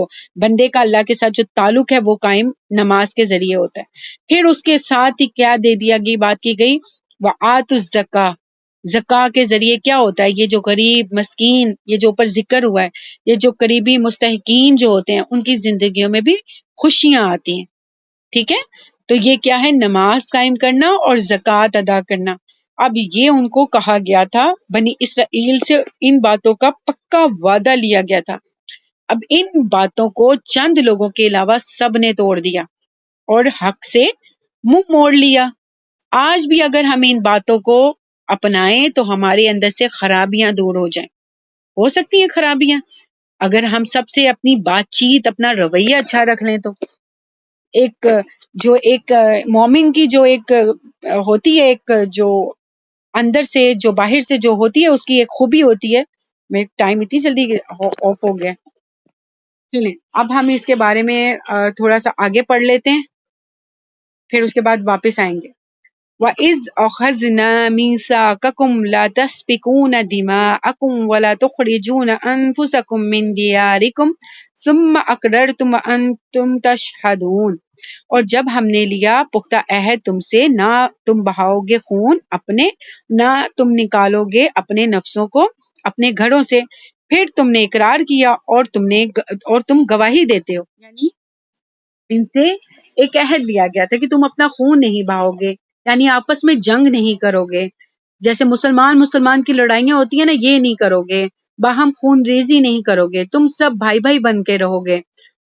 بندے کا اللہ کے ساتھ جو تعلق ہے وہ قائم نماز کے ذریعے ہوتا ہے. پھر اس کے ساتھ ہی کیا دے دیا گئی، بات کی گئی، وَآتُوا الزَّکَاةَ. زکوٰۃ کے ذریعے کیا ہوتا ہے؟ یہ جو غریب، مسکین، یہ جو اوپر ذکر ہوا ہے، یہ جو قریبی مستحقین جو ہوتے ہیں ان کی زندگیوں میں بھی خوشیاں آتی ہیں. ٹھیک ہے، تو یہ کیا ہے؟ نماز قائم کرنا اور زکوٰۃ ادا کرنا. اب یہ ان کو کہا گیا تھا، بنی اسرائیل سے ان باتوں کا پکا وعدہ لیا گیا تھا. اب ان باتوں کو چند لوگوں کے علاوہ سب نے توڑ دیا اور حق سے منہ موڑ لیا. آج بھی اگر ہم ان باتوں کو اپنائیں تو ہمارے اندر سے خرابیاں دور ہو جائیں. ہو سکتی ہیں خرابیاں اگر ہم سب سے اپنی بات چیت، اپنا رویہ اچھا رکھ لیں تو. ایک مومن کی جو ایک ہوتی ہے، ایک جو اندر سے جو باہر سے جو ہوتی ہے اس کی ایک خوبی ہوتی ہے. میں ٹائم اتنی جلدی آف ہو گیا. چلیں اب ہم اس کے بارے میں تھوڑا سا آگے پڑھ لیتے ہیں، پھر اس کے بعد واپس آئیں گے. وَإِذْ أَخَذْنَا مِيثَاقَكُمْ لَا تَسْفِكُونَ دِمَاءَكُمْ وَلَا تُخْرِجُونَ أَنفُسَكُمْ مِنْ دِيَارِكُمْ ثُمَّ أَقْرَرْتُمْ وَأَنْتُمْ تَشْهَدُونَ. اور جب ہم نے لیا پختہ عہد تم سے، نہ تم بہاؤ گے خون اپنے، نہ تم نکالو گے اپنے نفسوں کو اپنے گھروں سے، پھر تم نے اقرار کیا اور تم گواہی دیتے ہو. یعنی ان سے ایک عہد لیا گیا تھا کہ تم اپنا خون نہیں بہاؤ گے، یعنی آپس میں جنگ نہیں کرو گے، جیسے مسلمان کی لڑائیاں ہوتی ہیں نا، یہ نہیں کرو گے، باہم خون ریزی نہیں کرو گے، تم سب بھائی بھائی بن کے رہو گے،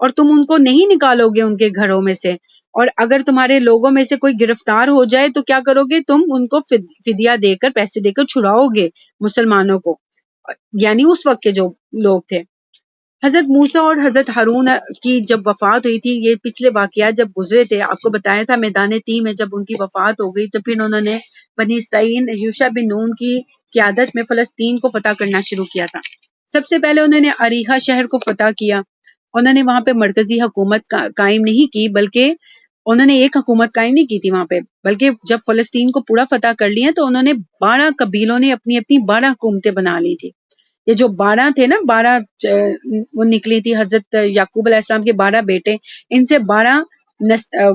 اور تم ان کو نہیں نکالو گے ان کے گھروں میں سے، اور اگر تمہارے لوگوں میں سے کوئی گرفتار ہو جائے تو کیا کرو گے، تم ان کو فدیہ دے کر، پیسے دے کر چھڑاؤ گے مسلمانوں کو، یعنی اس وقت کے جو لوگ تھے. حضرت موسیٰ اور حضرت ہارون کی جب وفات ہوئی تھی، یہ پچھلے واقعات جب گزرے تھے آپ کو بتایا تھا، میدان تیم میں جب ان کی وفات ہو گئی تو پھر انہوں نے بنی اسرائیل یوشع بن نون کی قیادت میں فلسطین کو فتح کرنا شروع کیا تھا. سب سے پہلے انہوں نے اریحہ شہر کو فتح کیا. انہوں نے وہاں پہ مرکزی حکومت قائم نہیں کی، بلکہ انہوں نے ایک حکومت قائم نہیں کی تھی وہاں پہ، بلکہ جب فلسطین کو پورا فتح کر لیا تو انہوں نے 12 قبیلوں نے اپنی اپنی 12 حکومتیں بنا لی تھی. یہ جو 12 تھے نا، 12 وہ نکلی تھی حضرت یعقوب علیہ السلام کے 12 بیٹے، ان سے 12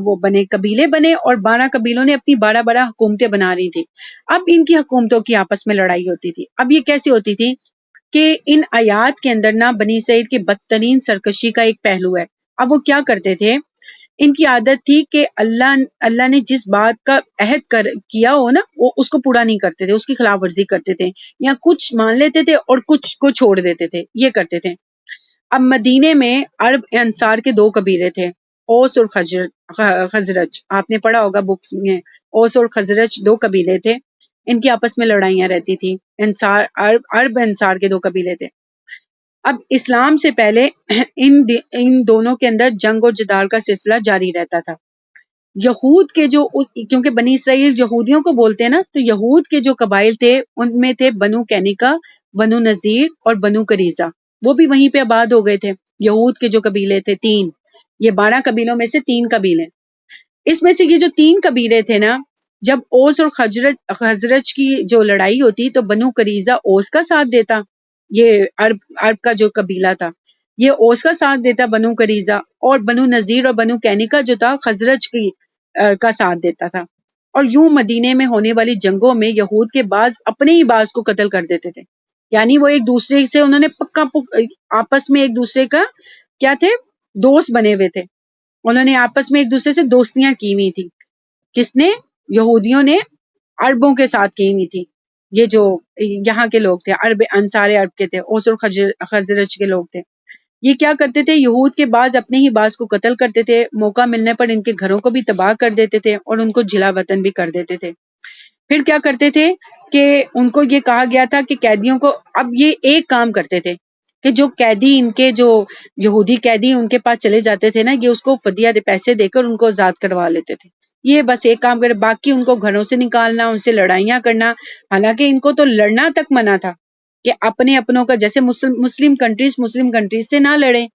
وہ بنے، قبیلے بنے، اور 12 قبیلوں نے اپنی 12 حکومتیں بنا رہی تھی. اب ان کی حکومتوں کی آپس میں لڑائی ہوتی تھی. اب یہ کیسی ہوتی تھی کہ ان آیات کے اندر نا بنی اسرائیل کی بدترین سرکشی کا ایک پہلو ہے. اب وہ کیا کرتے تھے، ان کی عادت تھی کہ اللہ نے جس بات کا عہد کیا ہو نا، وہ اس کو پورا نہیں کرتے تھے، اس کی خلاف ورزی کرتے تھے، یا کچھ مان لیتے تھے اور کچھ کو چھوڑ دیتے تھے، یہ کرتے تھے. اب مدینے میں عرب انصار کے 2 قبیلے تھے، اوس اور خزرج. آپ نے پڑھا ہوگا بکس میں، اوس اور خزرج 2 قبیلے تھے، ان کی آپس میں لڑائیاں رہتی تھی. عرب انصار کے 2 قبیلے تھے. اب اسلام سے پہلے ان دونوں کے اندر جنگ اور جدال کا سلسلہ جاری رہتا تھا. یہود کے جو، کیونکہ بنی اسرائیل یہودیوں کو بولتے ہیں نا، تو یہود کے جو قبائل تھے ان میں تھے بنو کینیکا، بنو نذیر اور بنو قریظہ. وہ بھی وہیں پہ آباد ہو گئے تھے. یہود کے جو قبیلے تھے 3، یہ 12 قبیلوں میں سے 3 قبیلے. اس میں سے یہ جو 3 قبیلے تھے نا، جب اوس اور خزرج کی جو لڑائی ہوتی تو بنو قریظہ اوس کا ساتھ دیتا، یہ عرب کا جو قبیلہ تھا یہ اوس کا ساتھ دیتا بنو قریظہ، اور بنو نذیر اور بنو کینیکا جو تھا خزرج کا ساتھ دیتا تھا. اور یوں مدینے میں ہونے والی جنگوں میں یہود کے بعض اپنے ہی بعض کو قتل کر دیتے تھے. یعنی وہ ایک دوسرے سے انہوں نے آپس میں ایک دوسرے کا کیا تھے، دوست بنے ہوئے تھے. انہوں نے آپس میں ایک دوسرے سے دوستیاں کی ہوئی تھی. کس نے؟ یہودیوں نے عربوں کے ساتھ کی ہوئی تھی. یہ جو یہاں کے لوگ تھے، عرب انصار عرب کے تھے، اوس اور خزرج کے لوگ تھے. یہ کیا کرتے تھے، یہود کے بعض اپنے ہی بعض کو قتل کرتے تھے، موقع ملنے پر ان کے گھروں کو بھی تباہ کر دیتے تھے اور ان کو جلا وطن بھی کر دیتے تھے. پھر کیا کرتے تھے کہ ان کو یہ کہا گیا تھا کہ قیدیوں کو، اب یہ ایک کام کرتے تھے کہ جو قیدی ان کے جو یہودی قیدی ان کے پاس چلے جاتے تھے نا، یہ اس کو فدیہ پیسے دے کر ان کو آزاد کروا لیتے تھے. یہ بس ایک کام کرے، باقی ان کو گھروں سے نکالنا، ان سے لڑائیاں کرنا. حالانکہ ان کو تو لڑنا تک منع تھا کہ اپنے اپنوں کا، جیسے مسلم کنٹریز سے نہ لڑیں،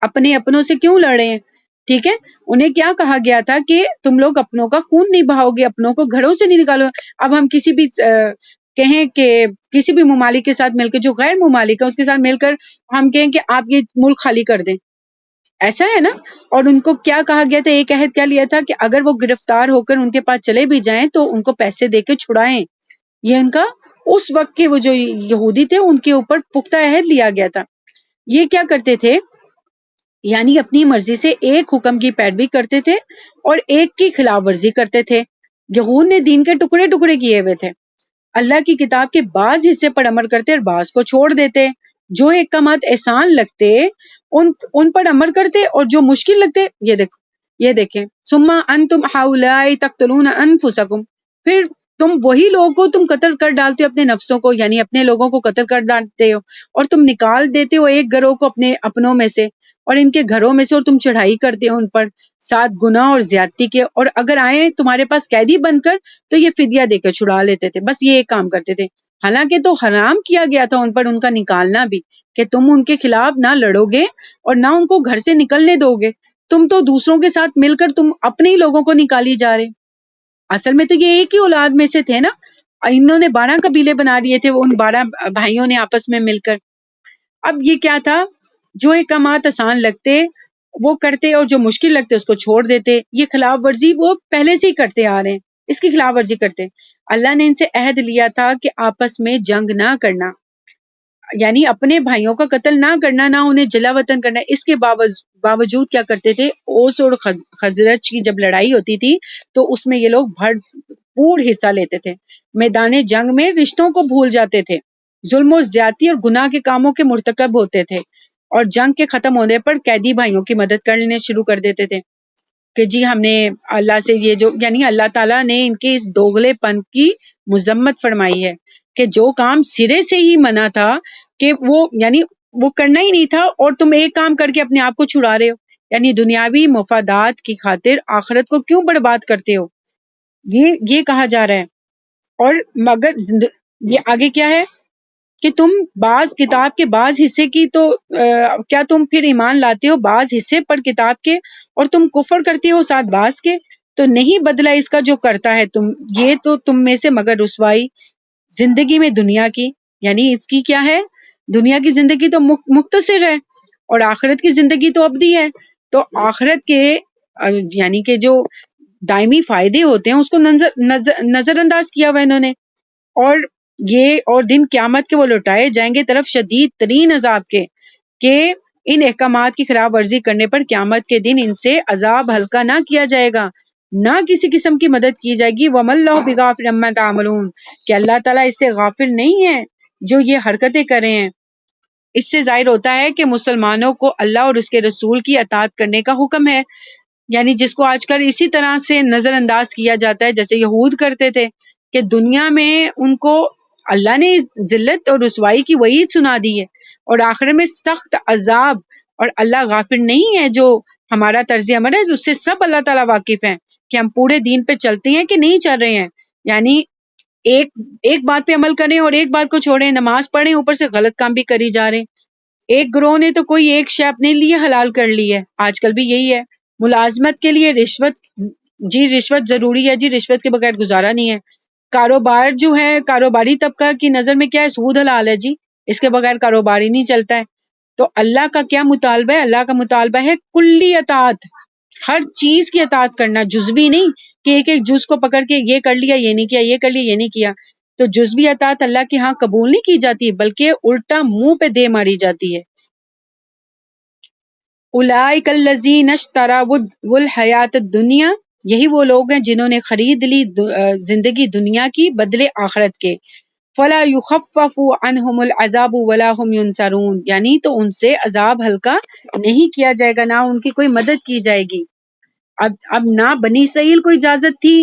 اپنے اپنوں سے کیوں لڑیں، ٹھیک ہے. انہیں کیا کہا گیا تھا کہ تم لوگ اپنوں کا خون نہیں بہاؤ گے، اپنوں کو گھروں سے نہیں نکالو. اب ہم کسی بھی کہیں کہ کسی بھی ممالک کے ساتھ مل کے، جو غیر ممالک ہے اس کے ساتھ مل کر ہم کہیں کہ آپ یہ ملک خالی کر دیں، ایسا ہے نا. اور ان کو کیا کہا گیا تھا، ایک عہد کیا لیا تھا کہ اگر وہ گرفتار ہو کر ان کے پاس چلے بھی جائیں تو ان کو پیسے دے کے چھڑائیں. یہ ان کا اس وقت کے وہ جو یہودی تھے ان کے اوپر پختہ عہد لیا گیا تھا. یہ کیا کرتے تھے، یعنی اپنی مرضی سے ایک حکم کی پیروی کرتے تھے اور ایک کی خلاف ورزی کرتے تھے. یہود نے دین کے ٹکڑے ٹکڑے کیے ہوئے تھے. اللہ کی کتاب کے بعض حصے پر عمل کرتے اور بعض کو چھوڑ دیتے. جو احکامات احسان لگتے ان پر عمل کرتے، اور جو مشکل لگتے یہ دیکھیں ثم انتم ہؤلاء تقتلون انفسکم، پھر تم وہی لوگوں کو تم قتل کر ڈالتے ہو، اپنے نفسوں کو، یعنی اپنے لوگوں کو قتل کر ڈالتے ہو، اور تم نکال دیتے ہو ایک گروہ کو اپنے اپنوں میں سے اور ان کے گھروں میں سے، اور تم چڑھائی کرتے ہو ان پر ساتھ گناہ اور زیادتی کے. اور اگر آئے تمہارے پاس قیدی بن کر تو یہ فدیہ دے کر چھڑا لیتے تھے. بس یہ ایک کام کرتے تھے. حالانکہ تو حرام کیا گیا تھا ان پر ان کا نکالنا بھی، کہ تم ان کے خلاف نہ لڑو گے اور نہ ان کو گھر سے نکلنے دو گے. تم تو دوسروں کے ساتھ مل کر تم اپنے ہی لوگوں کو نکالی جا رہے. اصل میں تو یہ ایک ہی اولاد میں سے تھے نا. انہوں نے 12 قبیلے بنا دیے تھے، ان 12 بھائیوں نے آپس میں مل کر. اب یہ کیا تھا، جو احکامات آسان لگتے وہ کرتے اور جو مشکل لگتے اس کو چھوڑ دیتے. یہ خلاف ورزی وہ پہلے سے ہی کرتے آ رہے ہیں، اس کی خلاف ورزی کرتے. اللہ نے ان سے عہد لیا تھا کہ آپس میں جنگ نہ کرنا، یعنی اپنے بھائیوں کا قتل نہ کرنا، نہ انہیں جلا وطن کرنا. اس کے باوجود کیا کرتے تھے، اوس اور خزرج کی جب لڑائی ہوتی تھی تو اس میں یہ لوگ بھرپور حصہ لیتے تھے. میدان جنگ میں رشتوں کو بھول جاتے تھے، ظلم و زیادتی اور گناہ کے کاموں کے مرتکب ہوتے تھے، اور جنگ کے ختم ہونے پر قیدی بھائیوں کی مدد کرنے شروع کر دیتے تھے کہ جی ہم نے اللہ سے یہ جو، یعنی اللہ تعالیٰ نے ان کے اس دوغلے پن کی مذمت فرمائی ہے کہ جو کام سرے سے ہی منع تھا کہ وہ، یعنی وہ کرنا ہی نہیں تھا، اور تم ایک کام کر کے اپنے آپ کو چھڑا رہے ہو، یعنی دنیاوی مفادات کی خاطر آخرت کو کیوں برباد کرتے ہو، یہ کہا جا رہا ہے. اور مگر یہ آگے کیا ہے کہ تم بعض کتاب کے بعض حصے کی تو کیا تم پھر ایمان لاتے ہو بعض حصے پر کتاب کے، اور تم کفر کرتے ہو ساتھ بعض کے، تو نہیں بدلہ اس کا جو کرتا ہے تم، یہ تو تم میں سے مگر رسوائی زندگی میں دنیا کی، یعنی اس کی کیا ہے، دنیا کی زندگی تو مختصر ہے اور آخرت کی زندگی تو ابدی ہے. تو آخرت کے یعنی کہ جو دائمی فائدے ہوتے ہیں اس کو نظر انداز کیا ہوا انہوں نے. اور دن قیامت کے وہ لوٹائے جائیں گے طرف شدید ترین عذاب کے، کہ ان احکامات کی خلاف ورزی کرنے پر قیامت کے دن ان سے عذاب ہلکا نہ کیا جائے گا، نہ کسی قسم کی مدد کی جائے گی. وَمَا اللَّهُ بِغَافِلٍ عَمَّا تَعْمَلُونَ، کہ اللہ تعالیٰ اس سے غافل نہیں ہے جو یہ حرکتیں کر رہے ہیں. اس سے ظاہر ہوتا ہے کہ مسلمانوں کو اللہ اور اس کے رسول کی اطاعت کرنے کا حکم ہے، یعنی جس کو آج کل اسی طرح سے نظر انداز کیا جاتا ہے جیسے یہود کرتے تھے، کہ دنیا میں ان کو اللہ نے ذلت اور رسوائی کی وعید سنا دی ہے اور آخر میں سخت عذاب، اور اللہ غافل نہیں ہے جو ہمارا طرز عمل ہے، اس سے سب اللہ تعالیٰ واقف ہیں کہ ہم پورے دین پہ چلتے ہیں کہ نہیں چل رہے ہیں. یعنی ایک بات پہ عمل کریں اور ایک بات کو چھوڑیں، نماز پڑھیں اوپر سے غلط کام بھی کری جا رہے ہیں. ایک گروہ نے تو کوئی ایک شے اپنے لیے حلال کر لی ہے، آج کل بھی یہی ہے. ملازمت کے لیے رشوت، جی رشوت ضروری ہے، جی رشوت کے بغیر گزارا نہیں ہے. کاروبار جو ہے، کاروباری طبقہ کی نظر میں کیا ہے، سود حلال ہے، جی اس کے بغیر کاروبار ہی نہیں چلتا ہے. تو اللہ کا کیا مطالبہ ہے، اللہ کا مطالبہ ہے کلی اطاعت، ہر چیز کی اطاعت کرنا، جزوی نہیں کہ ایک ایک جز کو پکڑ کے یہ کر لیا یہ نہیں کیا، یہ کر لیا یہ نہیں کیا. تو جزوی اطاعت اللہ کے ہاں قبول نہیں کی جاتی بلکہ الٹا منہ پہ دے ماری جاتی ہے. اولئک الذین اشتروا الحیات الدنیا، یہی وہ لوگ ہیں جنہوں نے خرید لی زندگی دنیا کی بدلے آخرت کے. فلا یخفف عنہم العذاب ولا هم ینصرون، یعنی تو ان سے عذاب ہلکا نہیں کیا جائے گا، نہ ان کی کوئی مدد کی جائے گی. اب نہ بنی اسرائیل کو اجازت تھی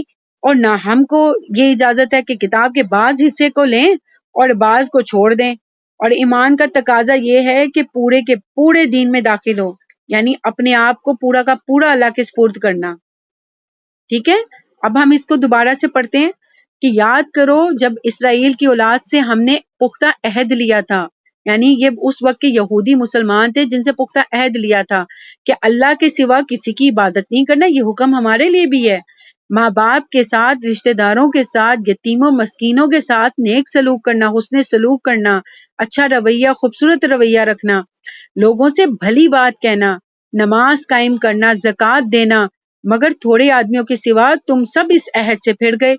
اور نہ ہم کو یہ اجازت ہے کہ کتاب کے بعض حصے کو لیں اور بعض کو چھوڑ دیں. اور ایمان کا تقاضا یہ ہے کہ پورے کے پورے دین میں داخل ہو، یعنی اپنے آپ کو پورا کا پورا اللہ کے سپرد کرنا. ٹھیک ہے، اب ہم اس کو دوبارہ سے پڑھتے ہیں کہ یاد کرو جب اسرائیل کی اولاد سے ہم نے پختہ عہد لیا تھا، یعنی یہ اس وقت کے یہودی مسلمان تھے جن سے پختہ عہد لیا تھا کہ اللہ کے سوا کسی کی عبادت نہیں کرنا. یہ حکم ہمارے لیے بھی ہے. ماں باپ کے ساتھ، رشتہ داروں کے ساتھ، یتیموں مسکینوں کے ساتھ نیک سلوک کرنا، حسن سلوک کرنا، اچھا رویہ، خوبصورت رویہ رکھنا، لوگوں سے بھلی بات کہنا، نماز قائم کرنا، زکوٰۃ دینا. مگر تھوڑے آدمیوں کے سوا تم سب اس عہد سے پھر گئے،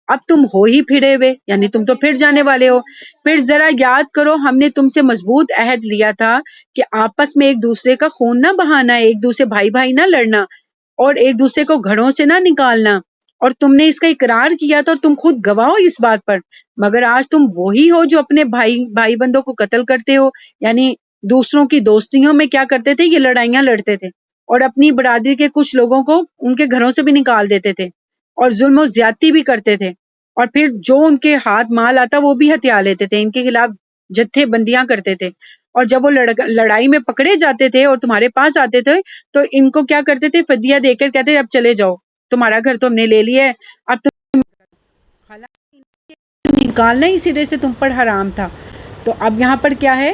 اب تم ہو ہی پھرے ہوئے، یعنی تم تو پھر جانے والے ہو. پھر ذرا یاد کرو ہم نے تم سے مضبوط عہد لیا تھا کہ آپس میں ایک دوسرے کا خون نہ بہانا، ایک دوسرے بھائی نہ لڑنا اور ایک دوسرے کو گھروں سے نہ نکالنا، اور تم نے اس کا اقرار کیا تھا اور تم خود گواہ ہو اس بات پر. مگر آج تم وہی ہو جو اپنے بھائی بندوں کو قتل کرتے ہو، یعنی دوسروں کی دوستیوں میں کیا کرتے تھے، یہ لڑائیاں لڑتے تھے اور اپنی برادری کے کچھ لوگوں کو ان کے گھروں سے بھی نکال دیتے تھے اور ظلم و زیادتی بھی کرتے تھے، اور پھر جو ان کے ہاتھ مال آتا وہ بھی ہتھیا لیتے تھے، ان کے خلاف جتھے بندیاں کرتے تھے. اور جب وہ لڑائی میں پکڑے جاتے تھے اور تمہارے پاس آتے تھے تو ان کو کیا کرتے تھے، فدیہ دے کر کہتے اب چلے جاؤ، تمہارا گھر تو ہم نے لے لیا ہے، اب تم نکالنا ہی سرے سے تم پر حرام تھا. تو اب یہاں پر کیا ہے